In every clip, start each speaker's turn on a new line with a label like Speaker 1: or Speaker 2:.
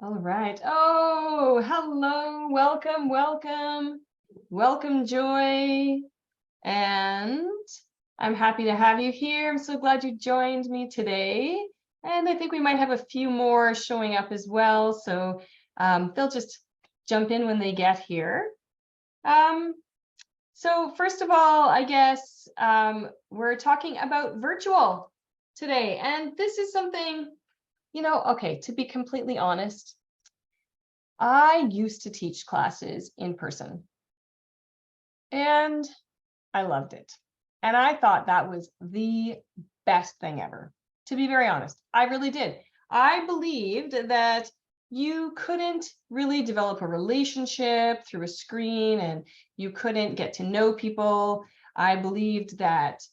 Speaker 1: All right. Oh, hello. Welcome, welcome. Welcome, Joy. And I'm happy to have you here. I'm so glad you joined me today. And I think we might have a few more showing up as well. So they'll just jump in when they get here. So first of all, I guess we're talking about virtual today. And this is something, okay, to be completely honest, I used to teach classes in person and I loved it. And I thought that was the best thing ever. To be very honest, I really did. I believed that you couldn't really develop a relationship through a screen and you couldn't get to know people. I believed that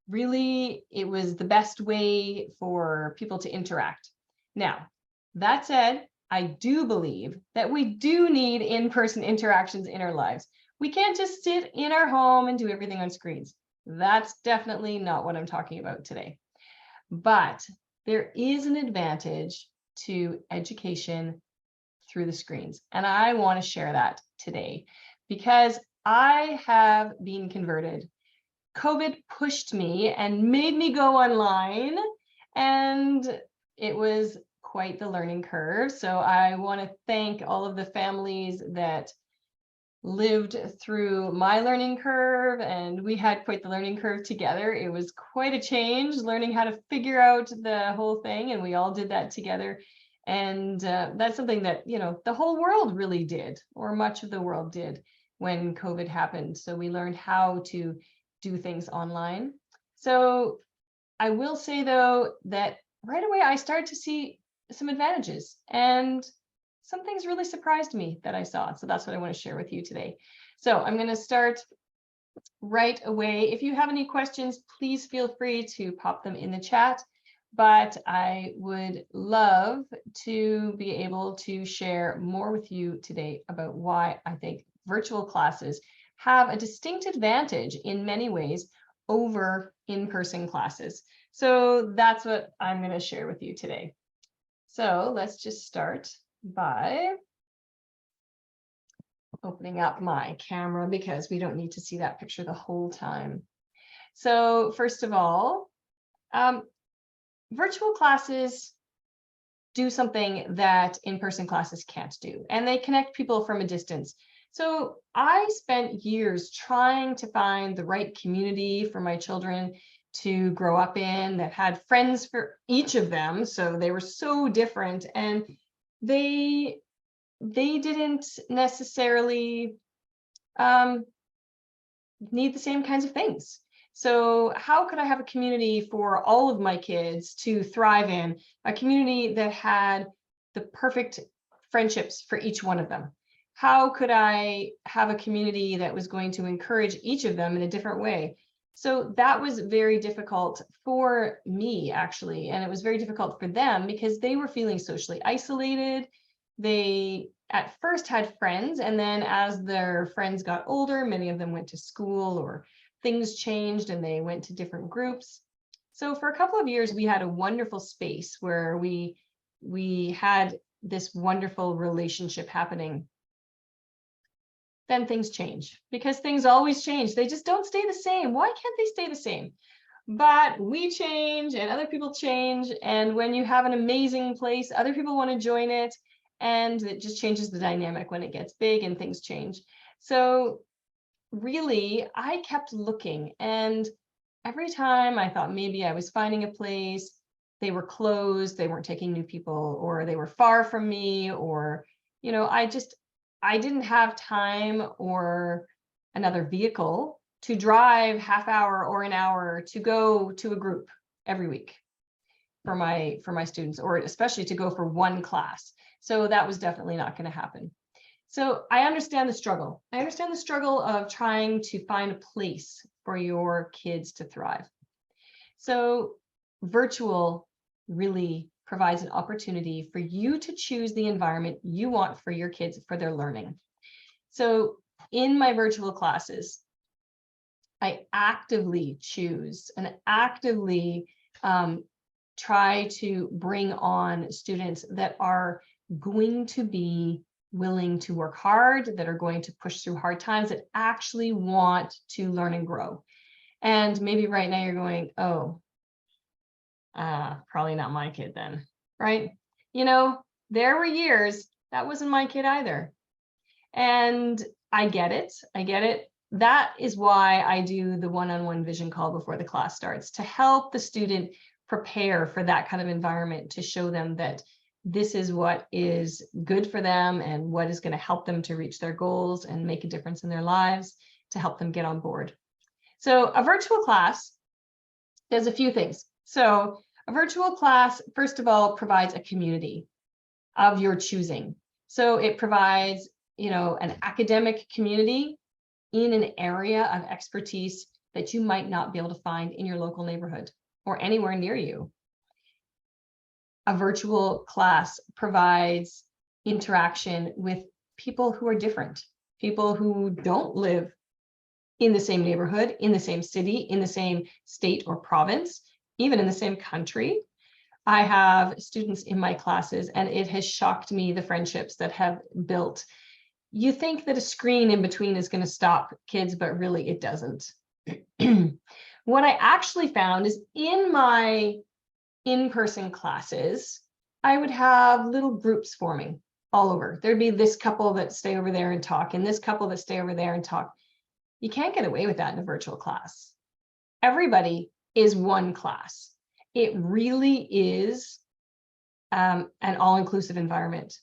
Speaker 1: really it was the best way for people to interact. Now, that said, I do believe that we do need in-person interactions in our lives. We can't just sit in our home and do everything on screens. That's definitely not what I'm talking about today. But there is an advantage to education through the screens. And I want to share that today because I have been converted. COVID pushed me and made me go online, and it was quite the learning curve. So I want to thank all of the families that lived through my learning curve, and we had quite the learning curve together. It was quite a change learning how to figure out the whole thing, and we all did that together. And that's something that, the whole world really did, or much of the world did when COVID happened. So we learned how to do things online. So I will say, though, that right away I started to see some advantages, and some things really surprised me that I saw. So that's what I want to share with you today. So I'm going to start right away. If you have any questions, please feel free to pop them in the chat. But I would love to be able to share more with you today about why I think virtual classes have a distinct advantage in many ways over in-person classes. So that's what I'm going to share with you today. So let's just start by opening up my camera because we don't need to see that picture the whole time. So first of all, virtual classes do something that in-person classes can't do, and they connect people from a distance. So I spent years trying to find the right community for my children to grow up in that had friends for each of them. So they were so different, and they didn't necessarily need the same kinds of things. So how could I have a community for all of my kids to thrive in, a community that had the perfect friendships for each one of them? How could I have a community that was going to encourage each of them in a different way? So that was very difficult for me, actually, and it was very difficult for them because they were feeling socially isolated. They at first had friends, and then as their friends got older, many of them went to school or things changed and they went to different groups. So for a couple of years, we had a wonderful space where we had this wonderful relationship happening. Then things change because things always change. They just don't stay the same. Why can't they stay the same? But we change and other people change. And when you have an amazing place, other people want to join it. And it just changes the dynamic when it gets big and things change. So really, I kept looking, and every time I thought maybe I was finding a place, they were closed, they weren't taking new people, or they were far from me, or, I didn't have time or another vehicle to drive half hour or an hour to go to a group every week for my students, or especially to go for one class. So that was definitely not going to happen. So I understand the struggle. I understand the struggle of trying to find a place for your kids to thrive. So virtual really provides an opportunity for you to choose the environment you want for your kids for their learning. So in my virtual classes, I actively choose and actively try to bring on students that are going to be willing to work hard, that are going to push through hard times, that actually want to learn and grow. And maybe right now you're going, oh, probably not my kid then, right? You know, there were years that wasn't my kid either. And I get it. I get it. That is why I do the one-on-one vision call before the class starts, to help the student prepare for that kind of environment, to show them that this is what is good for them and what is going to help them to reach their goals and make a difference in their lives, to help them get on board. So a virtual class does a few things. So a virtual class, first of all, provides a community of your choosing. So it provides, you know, an academic community in an area of expertise that you might not be able to find in your local neighborhood or anywhere near you. A virtual class provides interaction with people who are different, people who don't live in the same neighborhood, in the same city, in the same state or province, even in the same country. I have students in my classes, and it has shocked me the friendships that have built. You think that a screen in between is going to stop kids, but really it doesn't. What I actually found is in my in-person classes, I would have little groups forming all over. There'd be this couple that stay over there and talk, and this couple that stay over there and talk. You can't get away with that in a virtual class. Everybody is one class. It really is an all-inclusive environment.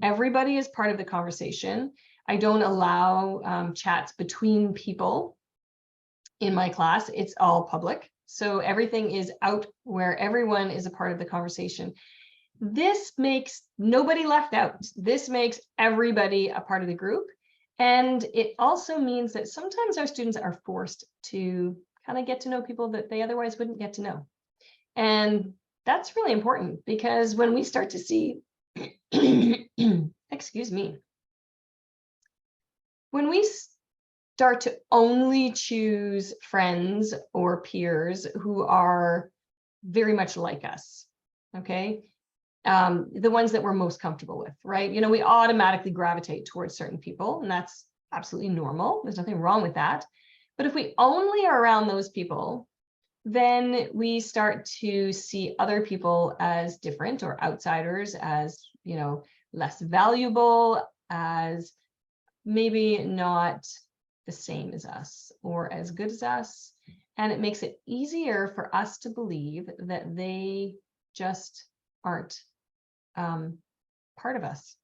Speaker 1: Everybody is part of the conversation. I don't allow chats between people in my class. It's all public. So everything is out where everyone is a part of the conversation. This makes nobody left out. This makes everybody a part of the group. And it also means that sometimes our students are forced to kind of get to know people that they otherwise wouldn't get to know. And that's really important, because when we start to see, excuse me, when we start to only choose friends or peers who are very much like us, okay? The ones that we're most comfortable with, right? You know, we automatically gravitate towards certain people, and that's absolutely normal. There's nothing wrong with that. But if we only are around those people, then we start to see other people as different or outsiders, as, you know, less valuable, as maybe not the same as us or as good as us. And it makes it easier for us to believe that they just aren't part of us.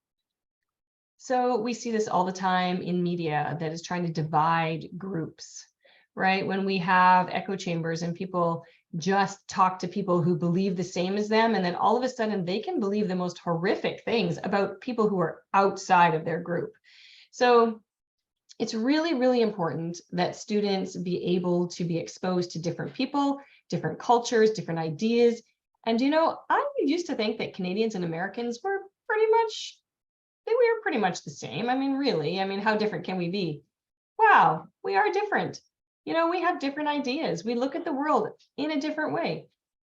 Speaker 1: So we see this all the time in media that is trying to divide groups, right? When we have echo chambers and people just talk to people who believe the same as them, and then all of a sudden they can believe the most horrific things about people who are outside of their group. So it's really, really important that students be able to be exposed to different people, different cultures, different ideas. And, you know, I used to think that Canadians and Americans were pretty much the same. I mean, really, I mean, how different can we be? Wow, we are different. You know, we have different ideas. We look at the world in a different way.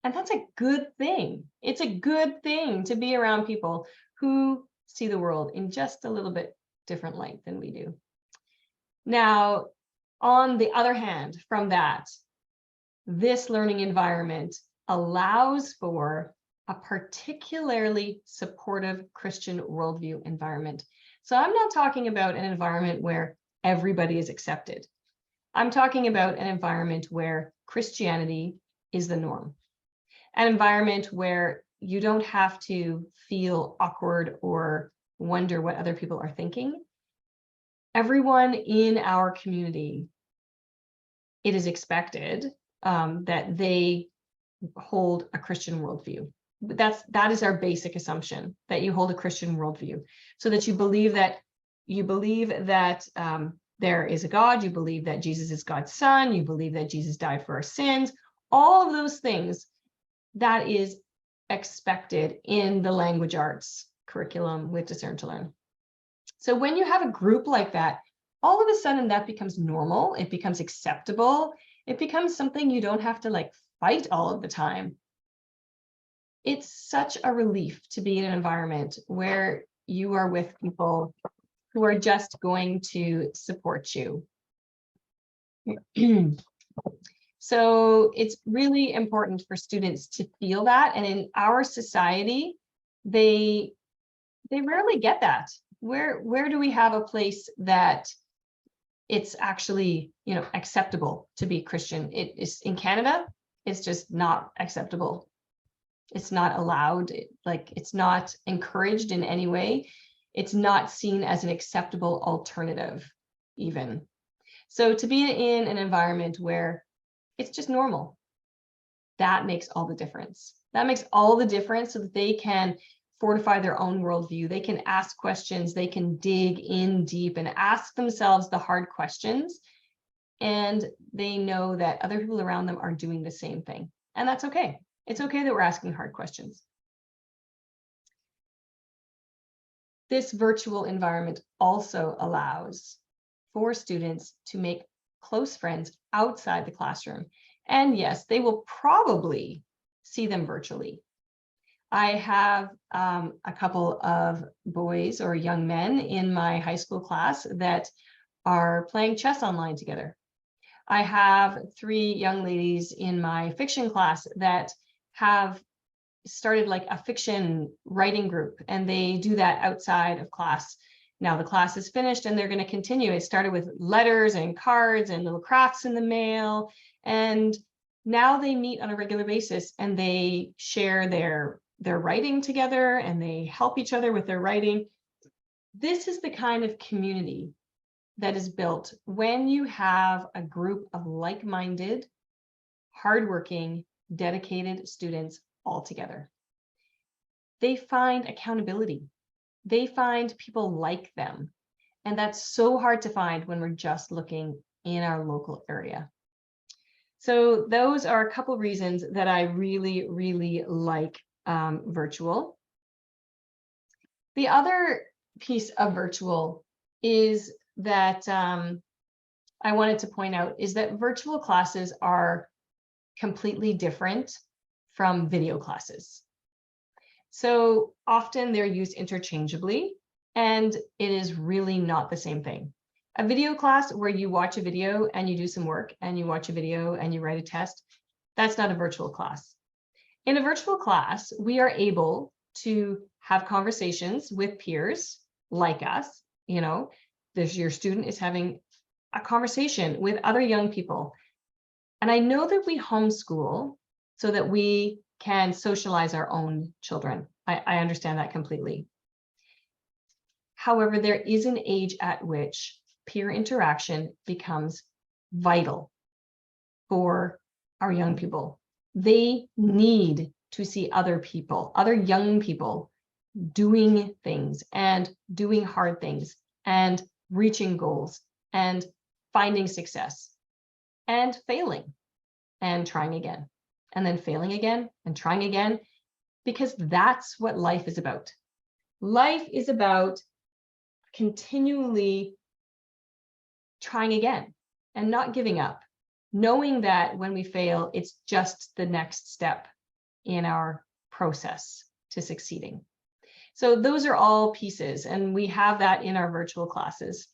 Speaker 1: And that's a good thing. It's a good thing to be around people who see the world in just a little bit different light than we do. Now, on the other hand, from that, this learning environment allows for a particularly supportive Christian worldview environment. So I'm not talking about an environment where everybody is accepted. I'm talking about an environment where Christianity is the norm, an environment where you don't have to feel awkward or wonder what other people are thinking. Everyone in our community, it is expected that they hold a Christian worldview. That is our basic assumption, that you hold a Christian worldview, so that you believe that there is a God, you believe that Jesus is God's son, you believe that Jesus died for our sins, all of those things. That is expected in the language arts curriculum with Discern to Learn. So when you have a group like that, all of a sudden that becomes normal, it becomes acceptable, it becomes something you don't have to like fight all of the time. It's such a relief to be in an environment where you are with people who are just going to support you. So it's really important for students to feel that. And in our society, they rarely get that. Where do we have a place that it's actually, acceptable to be Christian? It is in Canada, it's just not acceptable. It's not allowed, it's not encouraged in any way. It's not seen as an acceptable alternative, even. So to be in an environment where it's just normal, that makes all the difference. That makes all the difference, so that they can fortify their own worldview. They can ask questions, they can dig in deep and ask themselves the hard questions. And they know that other people around them are doing the same thing. And that's okay. It's okay that we're asking hard questions. This virtual environment also allows for students to make close friends outside the classroom. And yes, they will probably see them virtually. I have a couple of boys or young men in my high school class that are playing chess online together. I have 3 young ladies in my fiction class that have started like a fiction writing group, and they do that outside of class. Now the class is finished and they're going to continue. It started with letters and cards and little crafts in the mail, and now they meet on a regular basis and they share their writing together and they help each other with their writing. This is the kind of community that is built when you have a group of like-minded, hardworking, dedicated students all together. They find accountability. They find people like them. And that's so hard to find when we're just looking in our local area. So those are a couple reasons that I really, really like virtual. The other piece of virtual is that I wanted to point out is that virtual classes are completely different from video classes. So often they're used interchangeably, and it is really not the same thing. A video class where you watch a video and you do some work, and you watch a video and you write a test, that's not a virtual class. In a virtual class, we are able to have conversations with peers like us. Your student is having a conversation with other young people. And I know that we homeschool so that we can socialize our own children. I understand that completely. However, there is an age at which peer interaction becomes vital for our young people. They need to see other people, other young people, doing things and doing hard things and reaching goals and finding success and failing and trying again and then failing again and trying again, because that's what life is about. Life is about continually trying again and not giving up, knowing that when we fail, it's just the next step in our process to succeeding. So those are all pieces, and we have that in our virtual classes.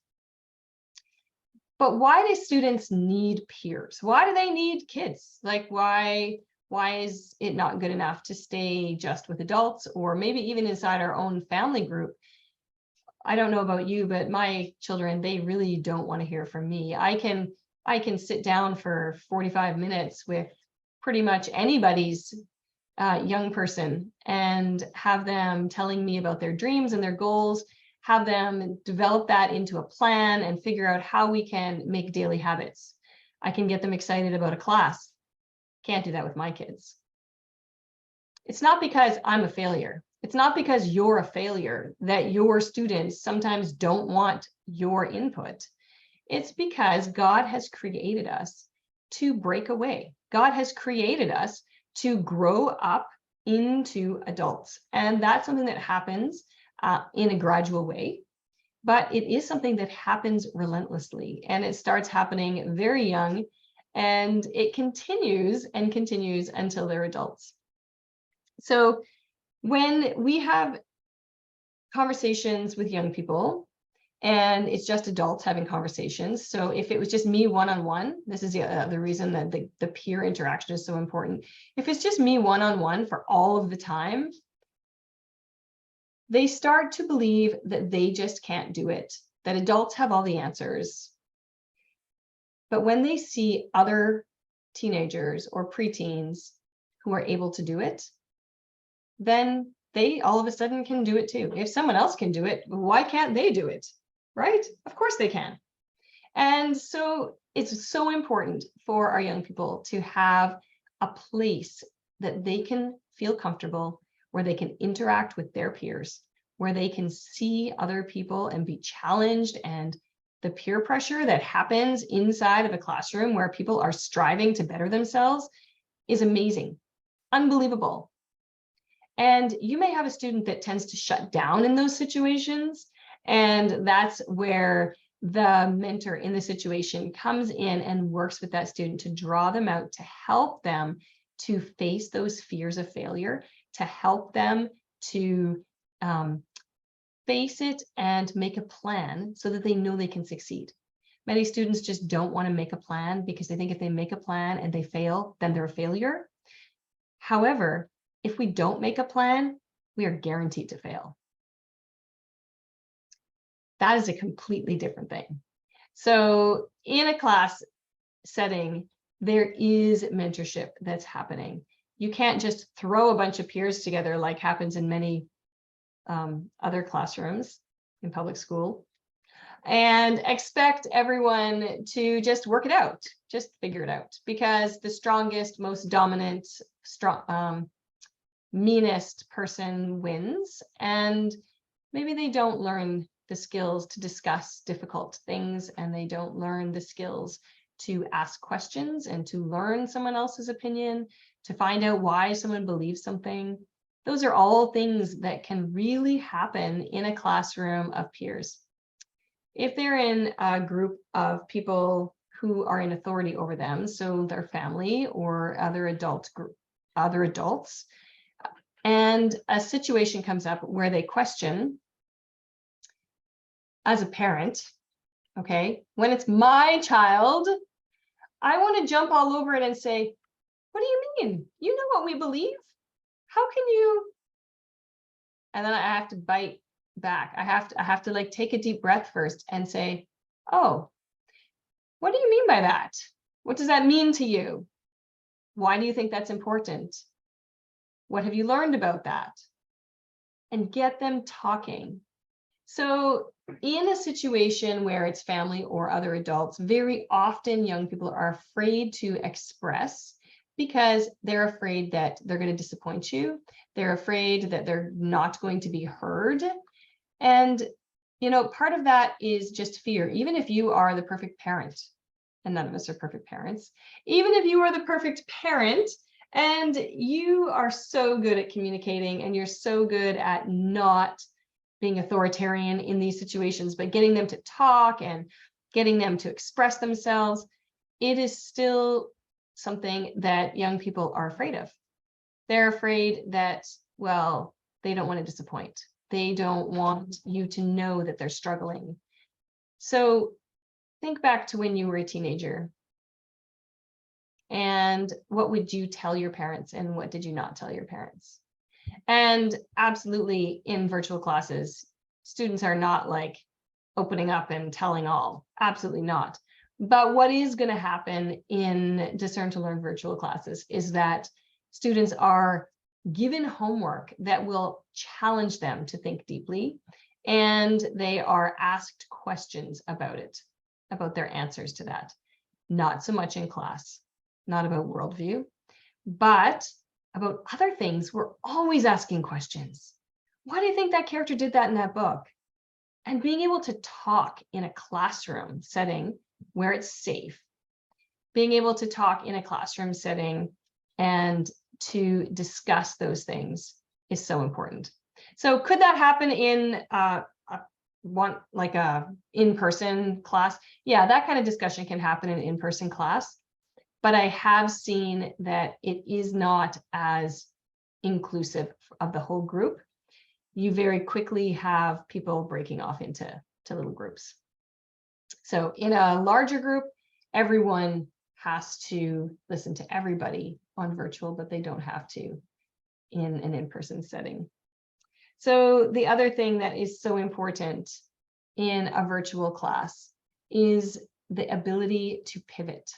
Speaker 1: But why do students need peers? Why do they need kids? Why is it not good enough to stay just with adults, or maybe even inside our own family group? I don't know about you, but my children, they really don't want to hear from me. I can sit down for 45 minutes with pretty much anybody's young person and have them telling me about their dreams and their goals, have them develop that into a plan and figure out how we can make daily habits. I can get them excited about a class. Can't do that with my kids. It's not because I'm a failure. It's not because you're a failure that your students sometimes don't want your input. It's because God has created us to break away. God has created us to grow up into adults. And that's something that happens in a gradual way, but it is something that happens relentlessly, and it starts happening very young, and it continues and continues until they're adults. So when we have conversations with young people, and it's just adults having conversations. So if it was just me one-on-one, this is the reason that the peer interaction is so important. If it's just me one-on-one for all of the time, they start to believe that they just can't do it, that adults have all the answers. But when they see other teenagers or preteens who are able to do it, then they all of a sudden can do it too. If someone else can do it, why can't they do it? Right? Of course they can. And so it's so important for our young people to have a place that they can feel comfortable, where they can interact with their peers, where they can see other people and be challenged. And the peer pressure that happens inside of a classroom where people are striving to better themselves is amazing, unbelievable. And you may have a student that tends to shut down in those situations. And that's where the mentor in the situation comes in and works with that student to draw them out, to help them to face those fears of failure, to help them to face it and make a plan so that they know they can succeed. Many students just don't want to make a plan because they think if they make a plan and they fail, then they're a failure. However, if we don't make a plan, we are guaranteed to fail. That is a completely different thing. So in a class setting, there is mentorship that's happening. You can't just throw a bunch of peers together like happens in many other classrooms in public school and expect everyone to just work it out, just figure it out, because the strongest, most dominant, meanest person wins, and maybe they don't learn the skills to discuss difficult things, and they don't learn the skills to ask questions and to learn someone else's opinion, to find out why someone believes something. Those are all things that can really happen in a classroom of peers. If they're in a group of people who are in authority over them, so their family or other adults, and a situation comes up where they question, as a parent, okay, when it's my child, I want to jump all over it and say, what do you mean? You know what we believe? How can you? And then I have to bite back. I have to like take a deep breath first and say, oh, what do you mean by that? What does that mean to you? Why do you think that's important? What have you learned about that? And get them talking. So in a situation where it's family or other adults, very often young people are afraid to express because they're afraid that they're going to disappoint you. They're afraid that they're not going to be heard. And, you know, part of that is just fear. Even if you are the perfect parent, and none of us are perfect parents, even if you are the perfect parent and you are so good at communicating and you're so good at not being authoritarian in these situations, but getting them to talk and getting them to express themselves, it is still something that young people are afraid of. They're afraid that, well, they don't want to disappoint. They don't want you to know that they're struggling. So think back to when you were a teenager. And what would you tell your parents and what did you not tell your parents? And absolutely in virtual classes, students are not like opening up and telling all. Absolutely not. But what is going to happen in Discern to Learn virtual classes is that students are given homework that will challenge them to think deeply, and they are asked questions about it, about their answers to that. Not so much in class, not about worldview, but about other things. We're always asking questions. Why do you think that character did that in that book? And being able to talk in a classroom setting where it's safe, being able to talk in a classroom setting and to discuss those things is so important. So could that happen in like a in-person class? Yeah, that kind of discussion can happen in an in-person class. But I have seen that it is not as inclusive of the whole group, you very quickly have people breaking off into little groups. So in a larger group, everyone has to listen to everybody on virtual, but they don't have to in an in-person setting. So the other thing that is so important in a virtual class is the ability to pivot.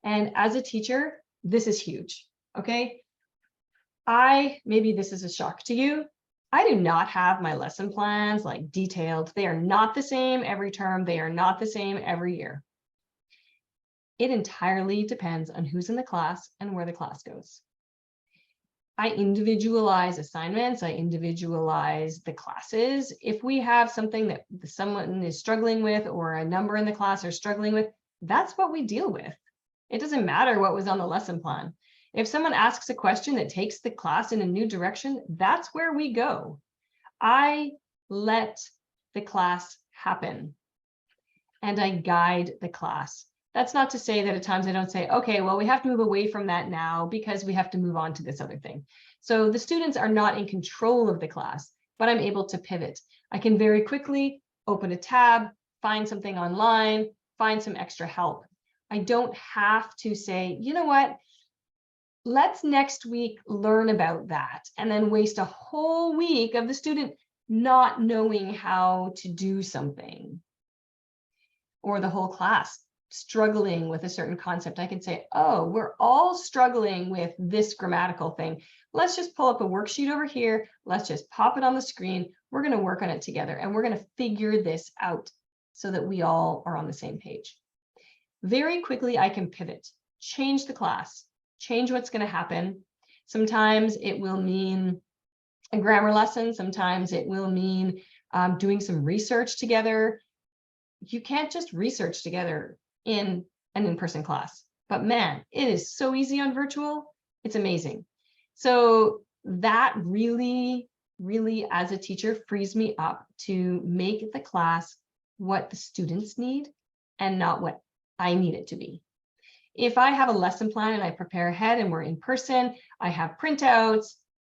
Speaker 1: And as a teacher, this is huge, okay? Maybe this is a shock to you. I do not have my lesson plans like detailed. They are not the same every term. They are not the same every year. It entirely depends on who's in the class and where the class goes. I individualize assignments. I individualize the classes. If we have something that someone is struggling with or a number in the class are struggling with, that's what we deal with. It doesn't matter what was on the lesson plan. If someone asks a question that takes the class in a new direction, that's where we go. I let the class happen and I guide the class. That's not to say that at times I don't say, okay, well, we have to move away from that now because we have to move on to this other thing. So the students are not in control of the class, but I'm able to pivot. I can very quickly open a tab, find something online, find some extra help. I don't have to say, you know what, let's next week learn about that and then waste a whole week of the student not knowing how to do something, or the whole class struggling with a certain concept. I can say, oh, we're all struggling with this grammatical thing. Let's just pull up a worksheet over here. Let's just pop it on the screen. We're going to work on it together and we're going to figure this out so that we all are on the same page. Very quickly, I can pivot, change the class, change what's going to happen. Sometimes it will mean a grammar lesson. Sometimes it will mean doing some research together. You can't just research together in an in-person class, but man, it is so easy on virtual. It's amazing. So that really, really, as a teacher, frees me up to make the class what the students need and not what I need it to be. If I have a lesson plan and I prepare ahead and we're in person, I have printouts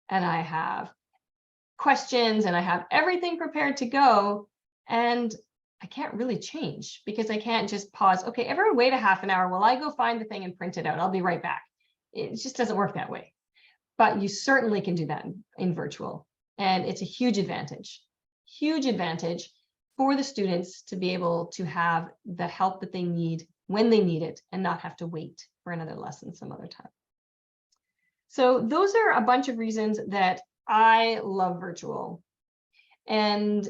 Speaker 1: and I have questions and I have everything prepared to go, and I can't really change because I can't just pause. Okay, everyone wait a half an hour while I go find the thing and print it out. I'll be right back. It just doesn't work that way. But you certainly can do that in virtual. And it's a huge advantage for the students to be able to have the help that they need when they need it and not have to wait for another lesson some other time. So those are a bunch of reasons that I love virtual. And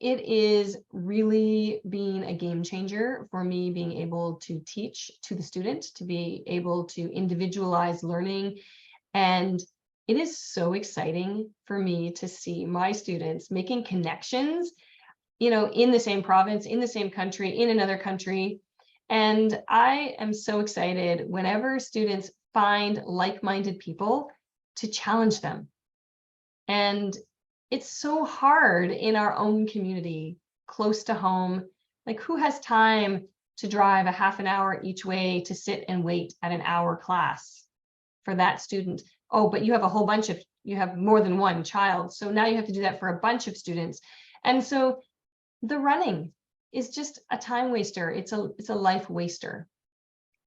Speaker 1: it is really being a game changer for me, being able to teach to the student, to be able to individualize learning. And it is so exciting for me to see my students making connections, you know, in the same province, in the same country, in another country. And I am so excited whenever students find like-minded people to challenge them. And it's so hard in our own community, close to home. Like, who has time to drive a half an hour each way to sit and wait at an hour class for that student? Oh, but you have a whole bunch of, you have more than one child. So now you have to do that for a bunch of students. And so the running is just a time waster. It's a life waster.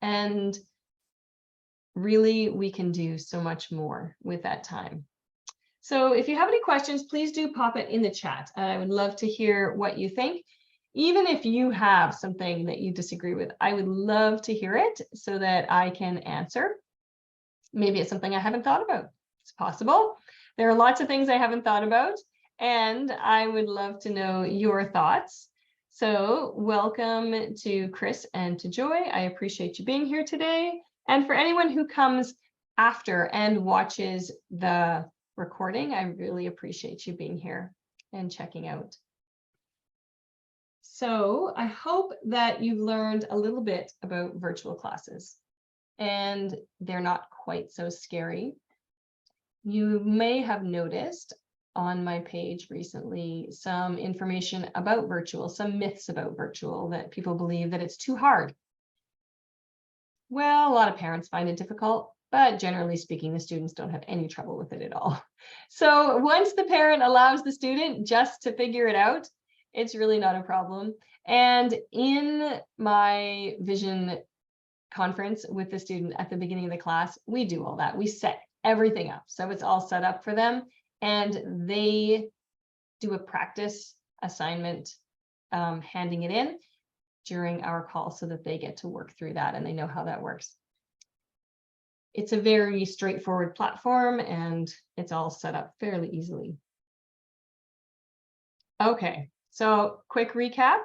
Speaker 1: And really, we can do so much more with that time. So if you have any questions, please do pop it in the chat. I would love to hear what you think. Even if you have something that you disagree with, I would love to hear it so that I can answer. Maybe it's something I haven't thought about. It's possible. There are lots of things I haven't thought about, and I would love to know your thoughts. So welcome to Chris and to Joy. I appreciate you being here today. And for anyone who comes after and watches the recording, I really appreciate you being here and checking out. So I hope that you've learned a little bit about virtual classes, and they're not quite so scary. You may have noticed on my page recently some information about virtual, some myths about virtual, that people believe that it's too hard. Well, a lot of parents find it difficult. but generally speaking, the students don't have any trouble with it at all. So once the parent allows the student just to figure it out, it's really not a problem. And in my vision conference with the student at the beginning of the class, we do all that. We set everything up. So it's all set up for them, and they do a practice assignment, handing it in during our call so that they get to work through that and they know how that works. It's a very straightforward platform and it's all set up fairly easily. Okay, so quick recap.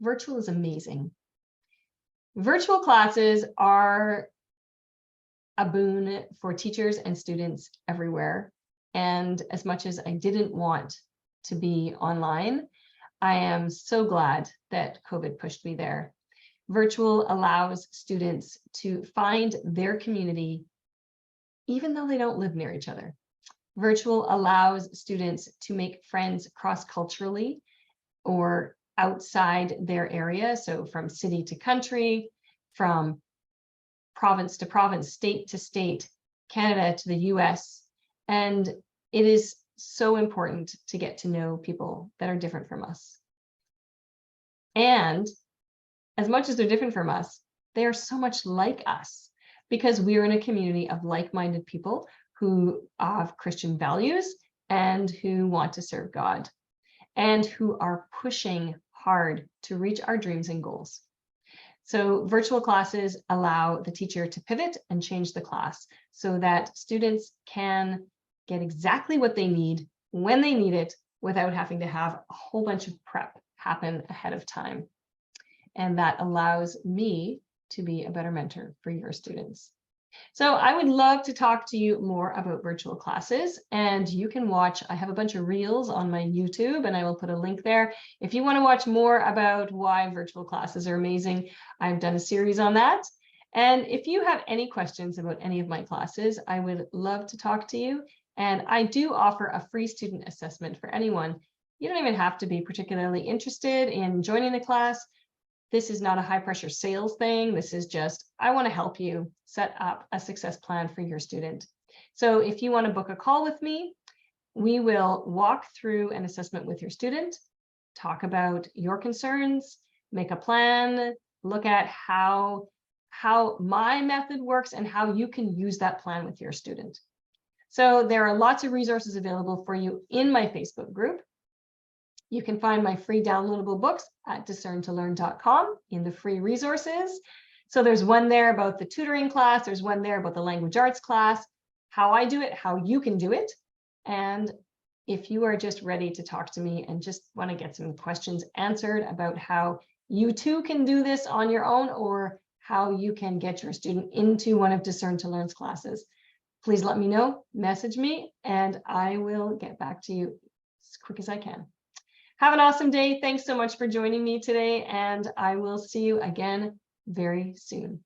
Speaker 1: Virtual is amazing. Virtual classes are a boon for teachers and students everywhere. And as much as I didn't want to be online, I am so glad that COVID pushed me there. Virtual allows students to find their community, even though they don't live near each other. Virtual allows students to make friends cross-culturally or outside their area. So from city to country, from province to province, state to state, Canada to the US. And it is so important to get to know people that are different from us. And as much as they're different from us, they are so much like us because we are in a community of like-minded people who have Christian values and who want to serve God and who are pushing hard to reach our dreams and goals. So virtual classes allow the teacher to pivot and change the class so that students can get exactly what they need when they need it without having to have a whole bunch of prep happen ahead of time. And that allows me to be a better mentor for your students. So I would love to talk to you more about virtual classes, and you can watch, I have a bunch of reels on my YouTube and I will put a link there. If you want to watch more about why virtual classes are amazing, I've done a series on that. And if you have any questions about any of my classes, I would love to talk to you. And I do offer a free student assessment for anyone. You don't even have to be particularly interested in joining the class. This is not a high pressure sales thing. This is just, I want to help you set up a success plan for your student. So if you want to book a call with me, we will walk through an assessment with your student, talk about your concerns, make a plan, look at how my method works and how you can use that plan with your student. So there are lots of resources available for you in my Facebook group. You can find my free downloadable books at discerntolearn.com in the free resources. So there's one there about the tutoring class. There's one there about the language arts class, how I do it, how you can do it. And if you are just ready to talk to me and just want to get some questions answered about how you too can do this on your own or how you can get your student into one of Discern to Learn's classes, please let me know, message me, and I will get back to you as quick as I can. Have an awesome day. Thanks so much for joining me today, and I will see you again very soon.